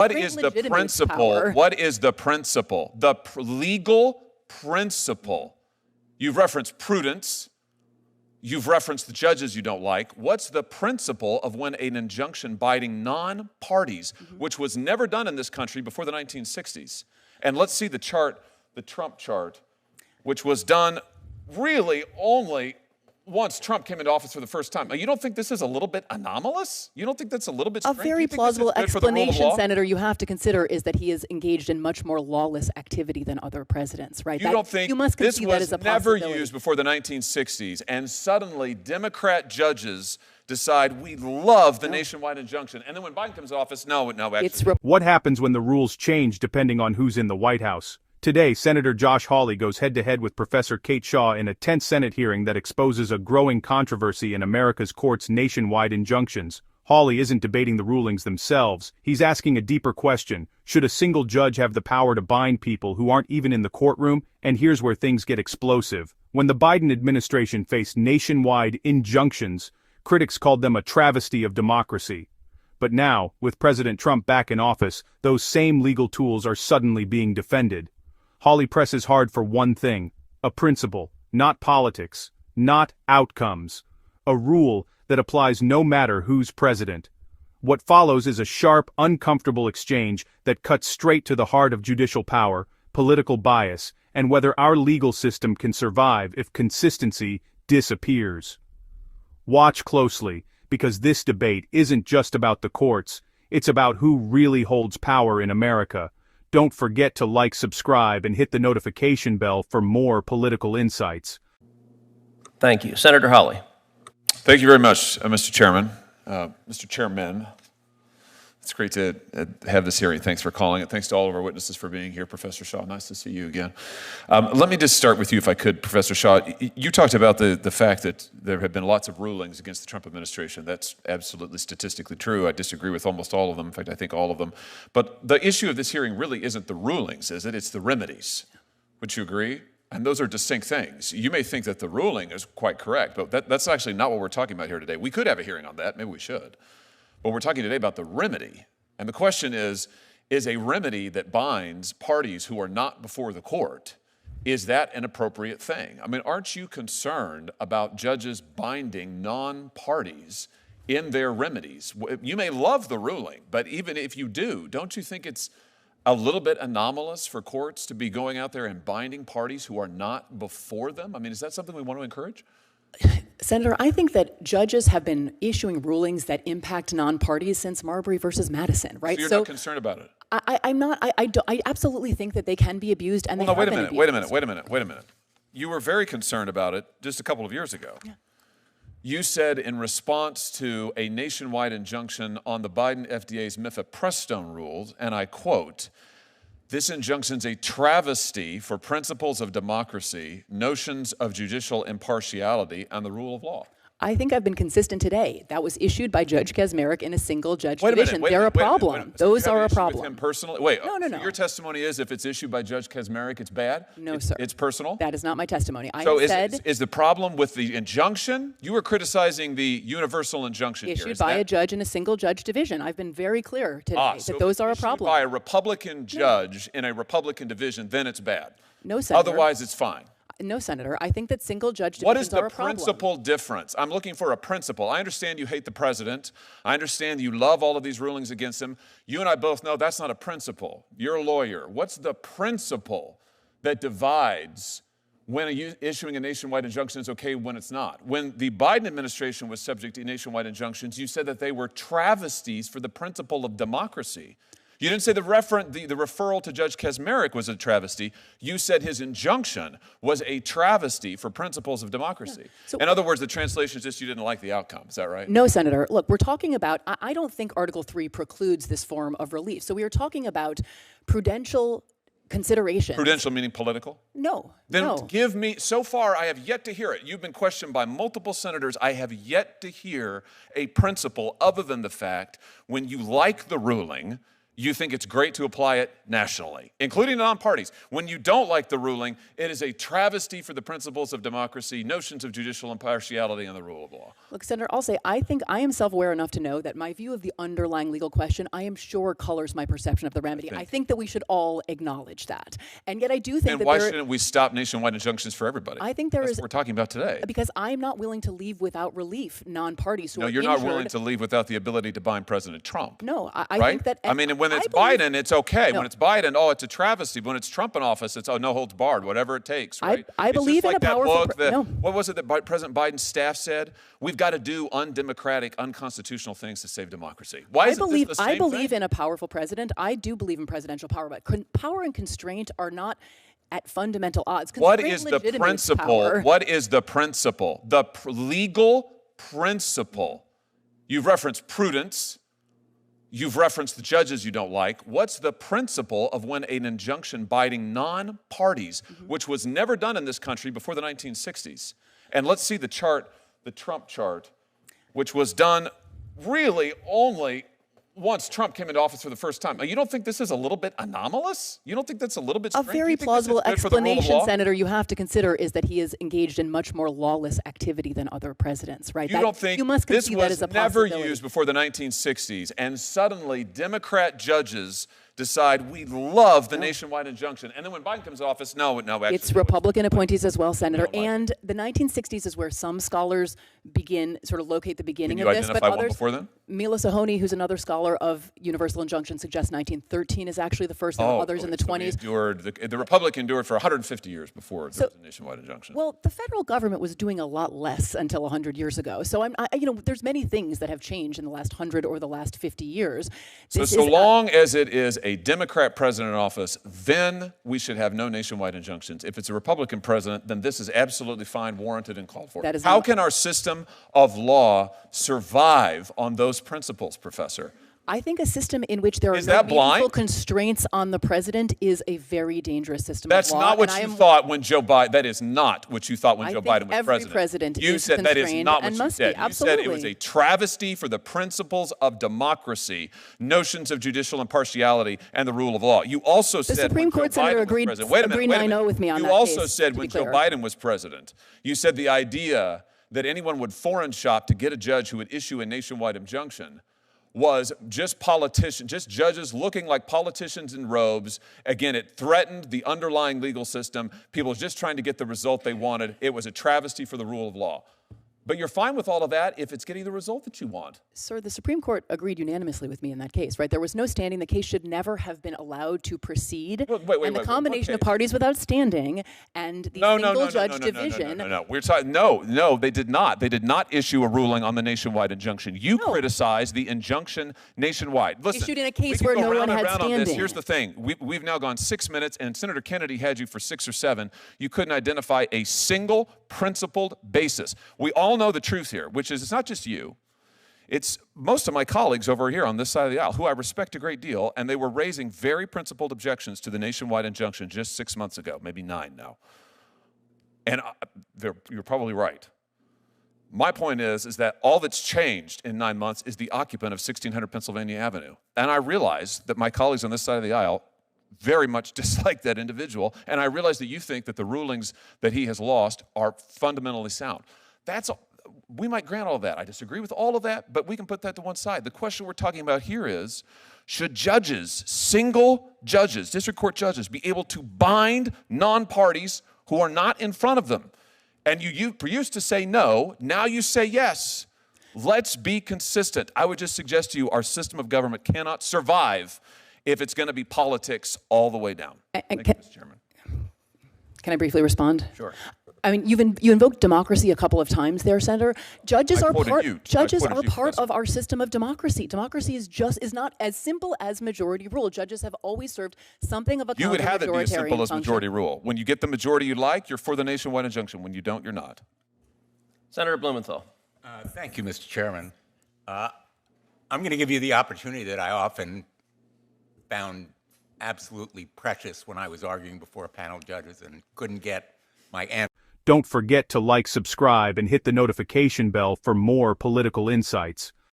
What is the principle? Power. What is the principle? The legal principle. You've referenced prudence. You've referenced the judges you don't like. What's the principle of when an injunction binding non-parties, which was never done in this country before the 1960s? And let's see the chart, the Trump chart, which was done really only once Trump came into office for the first time. You don't think this is a little bit anomalous? You don't think that's a little bit strange? A very plausible explanation, Senator, you have to consider is that he is engaged in much more lawless activity than other presidents, right? You don't think you must this that as a was never possibility. used before the 1960s, and suddenly Democrat judges decide we love the nationwide injunction, and then when Biden comes to office, no, actually. What happens when the rules change depending on who's in the White House? Today, Senator Josh Hawley goes head-to-head with Professor Kate Shaw in a tense Senate hearing that exposes a growing controversy in America's courts' nationwide injunctions. Hawley isn't debating the rulings themselves, he's asking a deeper question. Should a single judge have the power to bind people who aren't even in the courtroom? And here's where things get explosive. When the Biden administration faced nationwide injunctions, critics called them a travesty of democracy. But now, with President Trump back in office, those same legal tools are suddenly being defended. Hawley presses hard for one thing, a principle, not politics, not outcomes. A rule that applies no matter who's president. What follows is a sharp, uncomfortable exchange that cuts straight to the heart of judicial power, political bias, and whether our legal system can survive if consistency disappears. Watch closely, because this debate isn't just about the courts, it's about who really holds power in America. Don't forget to like, subscribe, and hit the notification bell for more political insights. Thank you. Senator Hawley. Thank you very much, Mr. Chairman. Mr. Chairman, it's great to have this hearing. Thanks for calling it. Thanks to all of our witnesses for being here. Professor Shaw, nice to see you again. Let me just start with you, if I could, Professor Shaw. You talked about the fact that there have been lots of rulings against the Trump administration. That's absolutely statistically true. I disagree with almost all of them. In fact, I think all of them. But the issue of this hearing really isn't the rulings, is it? It's the remedies. Would you agree? And those are distinct things. You may think that the ruling is quite correct, but that's actually not what we're talking about here today. We could have a hearing on that. Maybe we should. But we're talking today about the remedy. And the question is a remedy that binds parties who are not before the court, is that an appropriate thing? I mean, aren't you concerned about judges binding non-parties in their remedies? You may love the ruling, but even if you do, don't you think it's a little bit anomalous for courts to be going out there and binding parties who are not before them? I mean, is that something we want to encourage? Senator, I think that judges have been issuing rulings that impact non-parties since Marbury versus Madison, right? So you're not concerned about it? I'm not. I absolutely think that they can be abused, and wait a minute. You were very concerned about it just a couple of years ago. Yeah. You said in response to a nationwide injunction on the Biden FDA's mifepristone rules, and I quote, "This injunction's a travesty for principles of democracy, notions of judicial impartiality, and the rule of law." I think I've been consistent today. That was issued by Judge Kaczmarek in a single judge division. They're a problem. Those are a problem. With him personally? Wait, no. Your testimony is if it's issued by Judge Kaczmarek, it's bad? No, sir. It's personal? That is not my testimony. Is the problem with the injunction? You were criticizing the universal injunction issued by a judge in a single judge division. I've been very clear today that those are a problem. By a Republican judge in a Republican division, then it's bad. No, Senator. Otherwise, it's fine. No, Senator. I think that single judge divisions are a problem. What is the principal difference? I'm looking for a principle. I understand you hate the president. I understand you love all of these rulings against him. You and I both know that's not a principle. You're a lawyer. What's the principle that divides when issuing a nationwide injunction is okay when it's not? When the Biden administration was subject to nationwide injunctions, you said that they were travesties for the principle of democracy. You didn't say the referral to Judge Kaczmarek was a travesty. You said his injunction was a travesty for principles of democracy. Yeah. So, in other words, the translation is just you didn't like the outcome. Is that right? No, Senator. Look, we're talking about, I don't think Article 3 precludes this form of relief. So we are talking about prudential considerations. Prudential meaning political? No. Then give me, so far I have yet to hear it. You've been questioned by multiple senators. I have yet to hear a principle other than the fact when you like the ruling, you think it's great to apply it nationally, including non-parties. When you don't like the ruling, it is a travesty for the principles of democracy, notions of judicial impartiality, and the rule of law. Look, Senator, I'll say I think I am self-aware enough to know that my view of the underlying legal question, I am sure, colors my perception of the remedy. I think that we should all acknowledge that. And yet I do think and that why shouldn't we stop nationwide injunctions for everybody? I think That's what we're talking about today. Because I'm not willing to leave without relief non-parties who are you're injured. not willing to leave without the ability to bind President Trump. No, I right? think that... I mean, when it's believe, Biden, it's okay. No. When it's Biden, oh, it's a travesty. When it's Trump in office, it's, oh, no holds barred, whatever it takes, right? I believe in like a powerful... What was it that President Biden's staff said? We've got to do undemocratic, unconstitutional things to save democracy. Why is this the same I believe thing? in a powerful president. I do believe in presidential power, but power and constraint are not at fundamental odds. What is the principle? Power. What is the principle? The legal principle. You've referenced prudence. You've referenced the judges you don't like. What's the principle of when an injunction binding non-parties, which was never done in this country before the 1960s? And let's see the chart, the Trump chart, which was done really only once Trump came into office for the first time. You don't think this is a little bit anomalous? You don't think that's a little bit strange? A very plausible explanation, Senator, you have to consider is that he is engaged in much more lawless activity than other presidents, right? You don't think you must this that as was a never possibility. used before the 1960s, and suddenly Democrat judges decide we love the nationwide injunction, and then when Biden comes to office, no, actually. It's Republican appointees as well, Senator, No, and the 1960s is where some scholars sort of locate the beginning Can of you this, identify but one others, before then? Mila Sahoni, who's another scholar of universal injunction, suggests 1913 is actually the first, and others in the 20s. The Republic endured for 150 years before there was a nationwide injunction. Well, the federal government was doing a lot less until 100 years ago. So there's many things that have changed in the last 100 or the last 50 years. So long as it is a Democrat president in office, then we should have no nationwide injunctions. If it's a Republican president, then this is absolutely fine, warranted, and called for. How can our system of law survive on those principles, Professor? I think a system in which there are no meaningful constraints on the president is a very dangerous system That's of law. Not what you thought when Joe Biden. That is not what you thought when Joe Biden was every president. president You is said that is constrained not what and you must said. be. You said it was a travesty for the principles of democracy, notions of judicial impartiality, and the rule of law. You also said the Supreme Court, Senator, agreed 9-0 with me on that You also case, said when Joe Biden was president, you said the idea that anyone would foreign shop to get a judge who would issue a nationwide injunction was just judges looking like politicians in robes. Again, it threatened the underlying legal system. People just trying to get the result they wanted. It was a travesty for the rule of law. But you're fine with all of that if it's getting the result that you want. Sir, the Supreme Court agreed unanimously with me in that case, right? There was no standing. The case should never have been allowed to proceed. And the combination of parties without standing and the single-judge division. No. We're talking. No, they did not. They did not issue a ruling on the nationwide injunction. You criticized the injunction nationwide. Listen, issued in a case where no one had standing. Here's the thing. We've now gone 6 minutes, and Senator Kennedy had you for 6 or 7. You couldn't identify a single principled basis. We all know the truth here, which is it's not just you. It's most of my colleagues over here on this side of the aisle, who I respect a great deal, and they were raising very principled objections to the nationwide injunction just 6 months ago, maybe 9 now. And you're probably right. My point is that all that's changed in 9 months is the occupant of 1600 Pennsylvania Avenue. And I realize that my colleagues on this side of the aisle very much dislike that individual, and I realize that you think that the rulings that he has lost are fundamentally sound. We might grant all of that. I disagree with all of that, but we can put that to one side. The question we're talking about here is, should judges, single judges, district court judges, be able to bind non-parties who are not in front of them? And you used to say no, now you say yes. Let's be consistent. I would just suggest to you our system of government cannot survive if it's going to be politics all the way down. Thank you, Mr. Chairman. Can I briefly respond? Sure. I mean, you invoked democracy a couple of times there, Senator. Judges are part of our system of democracy. Democracy is not as simple as majority rule. Judges have always served something of a You would have it be as simple as function. majority rule. When you get the majority you like, you're for the nationwide injunction. When you don't, you're not. Senator Blumenthal. Thank you, Mr. Chairman. I'm going to give you the opportunity that I often found absolutely precious when I was arguing before a panel of judges and couldn't get my answer. Don't forget to like, subscribe, and hit the notification bell for more political insights.